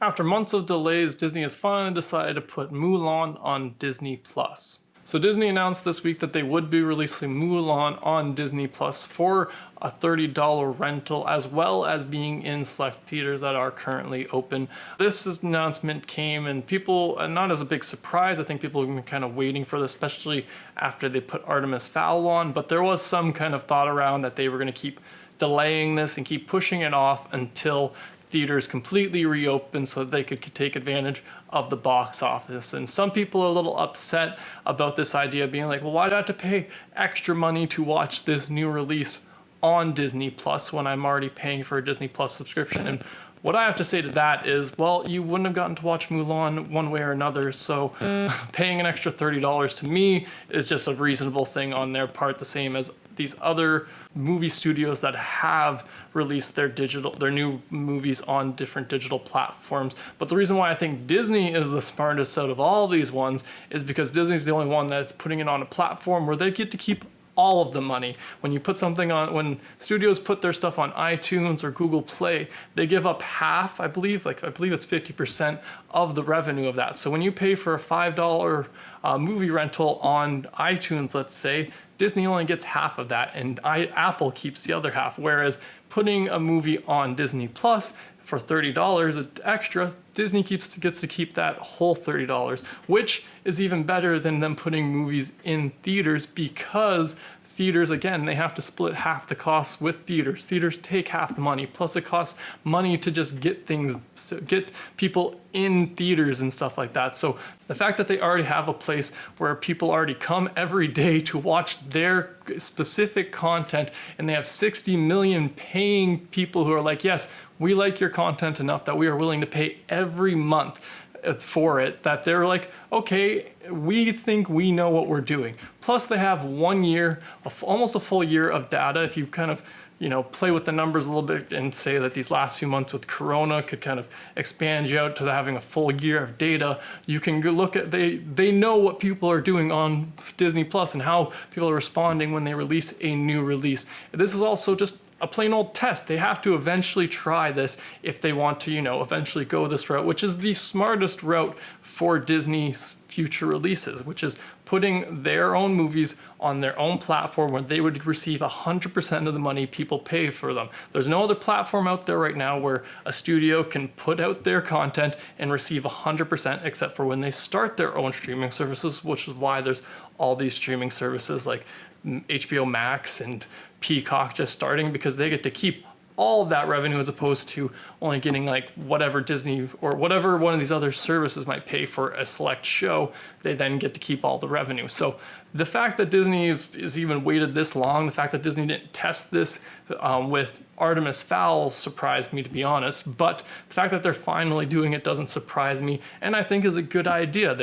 After months of delays, Disney has finally decided to put Mulan on Disney Plus. So Disney announced this week that they would be releasing Mulan on Disney Plus for a $30 rental, as well as being in select theaters that are currently open. This announcement came, and people, not as a big surprise, I think people have been kind of waiting for this, especially after they put Artemis Fowl on, but there was some kind of thought around that they were going to keep delaying this and keep pushing it off until theaters completely reopened so they could take advantage of the box office. And some people are a little upset about this idea, being like, well, why do I have to pay extra money to watch this new release on Disney Plus when I'm already paying for a Disney Plus subscription? And what I have to say to that is, well, you wouldn't have gotten to watch Mulan one way or another, so paying an extra $30 to me is just a reasonable thing on their part, the same as these other movie studios that have released their new movies on different digital platforms. But the reason why I think Disney is the smartest out of all these ones is because Disney's the only one that's putting it on a platform where they get to keep all of the money. When you put something on, when studios put their stuff on iTunes or Google Play, they give up half, I believe it's 50% of the revenue of that. So when you pay for a $5 movie rental on iTunes, let's say, Disney only gets half of that, and Apple keeps the other half. Whereas putting a movie on Disney Plus for $30 extra, Disney gets to keep that whole $30, which is even better than them putting movies in theaters, because theaters, again, they have to split half the costs with theaters. Theaters take half the money, plus it costs money to just get people in theaters and stuff like that. So the fact that they already have a place where people already come every day to watch their specific content, and they have 60 million paying people who are like, yes, we like your content enough that we are willing to pay every month for it, that they're like, okay, we think we know what we're doing. Plus they have 1 year, almost a full year of data. If you kind of, play with the numbers a little bit and say that these last few months with Corona could kind of expand you out to having a full year of data, you can go look at, they know what people are doing on Disney Plus and how people are responding when they release a new release. This is also just a plain old test. They have to eventually try this if they want to, eventually go this route, which is the smartest route for Disney's future releases, which is putting their own movies on their own platform where they would receive 100% of the money people pay for them. There's no other platform out there right now where a studio can put out their content and receive 100%, except for when they start their own streaming services, which is why there's all these streaming services like HBO Max and Peacock just starting, because they get to keep all of that revenue as opposed to only getting like whatever Disney or whatever one of these other services might pay for a select show. They then get to keep all the revenue. So the fact that Disney is even waited this long, the fact that Disney didn't test this with Artemis Fowl surprised me, to be honest, but the fact that they're finally doing it doesn't surprise me, and I think is a good idea.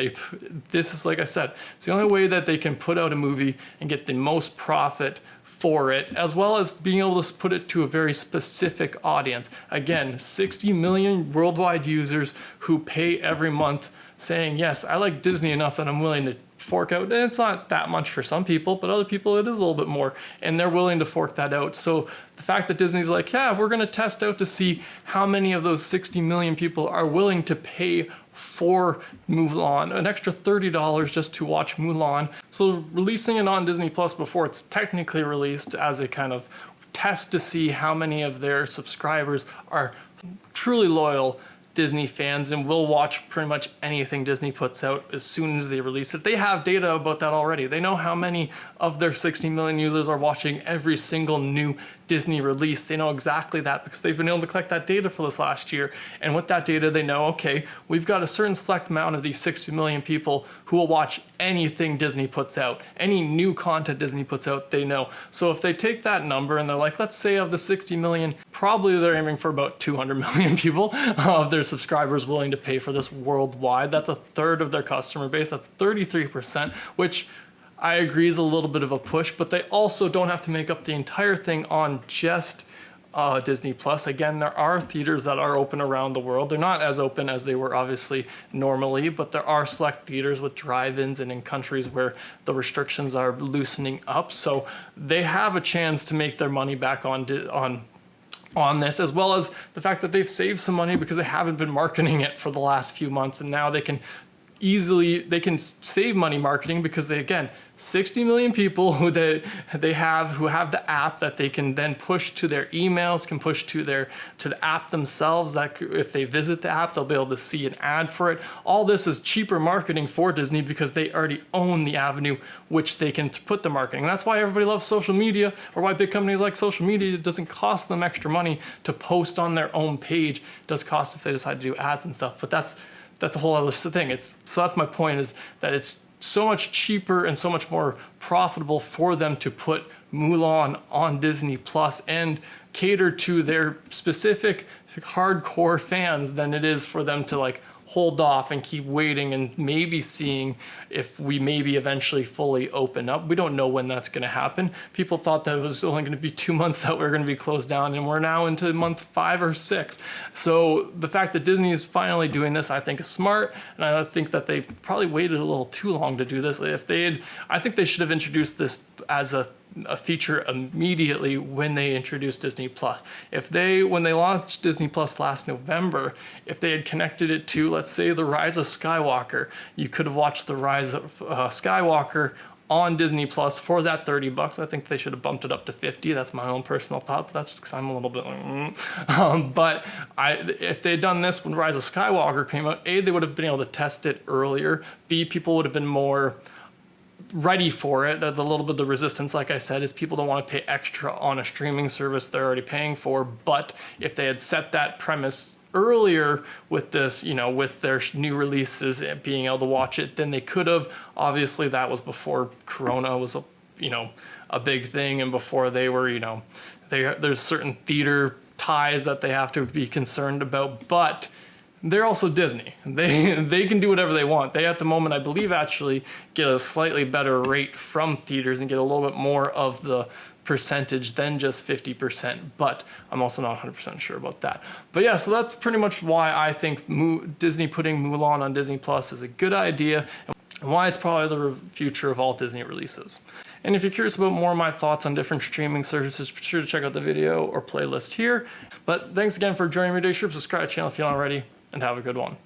This is, like I said, it's the only way that they can put out a movie and get the most profit for it, as well as being able to put it to a very specific audience. Again, 60 million worldwide users who pay every month saying, yes, I like Disney enough that I'm willing to fork out, and it's not that much for some people, but other people it is a little bit more, and they're willing to fork that out. So the fact that Disney's like, yeah, we're going to test out to see how many of those 60 million people are willing to pay for Mulan, an extra $30 just to watch Mulan. So releasing it on Disney Plus before it's technically released as a kind of test to see how many of their subscribers are truly loyal Disney fans and will watch pretty much anything Disney puts out as soon as they release it. They have data about that already. They know how many of their 60 million users are watching every single new Disney release. They know exactly that because they've been able to collect that data for this last year. And with that data, they know, okay, we've got a certain select amount of these 60 million people who will watch anything Disney puts out. Any new content Disney puts out, they know. So if they take that number and they're like, let's say of the 60 million, probably they're aiming for about 200 million people of their subscribers willing to pay for this worldwide. That's a third of their customer base. That's 33%, which I agree is a little bit of a push, but they also don't have to make up the entire thing on just Disney Plus. Again, there are theaters that are open around the world. They're not as open as they were obviously normally, but there are select theaters with drive-ins and in countries where the restrictions are loosening up. So they have a chance to make their money back on on this, as well as the fact that they've saved some money because they haven't been marketing it for the last few months, and now they can save money marketing because they, again, 60 million people who have the app that they can then push to their emails, can push to the app themselves, that if they visit the app, they'll be able to see an ad for it. All this is cheaper marketing for Disney because they already own the avenue which they can put the marketing. And that's why everybody loves social media, or why big companies like social media. It doesn't cost them extra money to post on their own page. It does cost if they decide to do ads and stuff, but that's a whole other thing. So that's my point, is that it's so much cheaper and so much more profitable for them to put Mulan on Disney Plus and cater to their specific hardcore fans than it is for them to like hold off and keep waiting and maybe seeing if we maybe eventually fully open up. We don't know when that's going to happen. People thought that it was only going to be 2 months that we were going to be closed down, and we're now into month 5 or 6. So the fact that Disney is finally doing this, I think, is smart, and I think that they probably waited a little too long to do this. I think they should have introduced this as a feature immediately when they introduced Disney Plus. When they launched Disney Plus last November, if they had connected it to, let's say, The Rise of Skywalker, you could have watched The Rise of Skywalker on Disney Plus for that $30. I think they should have bumped it up to $50. That's my own personal thought, but that's just because I'm a little bit like, if they had done this when Rise of Skywalker came out, A, they would have been able to test it earlier. B, people would have been more ready for it. The little bit of the resistance, like I said, is people don't want to pay extra on a streaming service they're already paying for. But if they had set that premise earlier with this, with their new releases and being able to watch it, then they could have. Obviously, that was before Corona was a big thing, and before they were, there's certain theater ties that they have to be concerned about, but they're also Disney. They can do whatever they want. They, at the moment, I believe, actually get a slightly better rate from theaters and get a little bit more of the percentage than just 50%, but I'm also not 100% sure about that. But yeah, so that's pretty much why I think Disney putting Mulan on Disney Plus is a good idea, and why it's probably the future of all Disney releases. And if you're curious about more of my thoughts on different streaming services, be sure to check out the video or playlist here. But thanks again for joining me today. Subscribe to the channel if you don't already, and have a good one.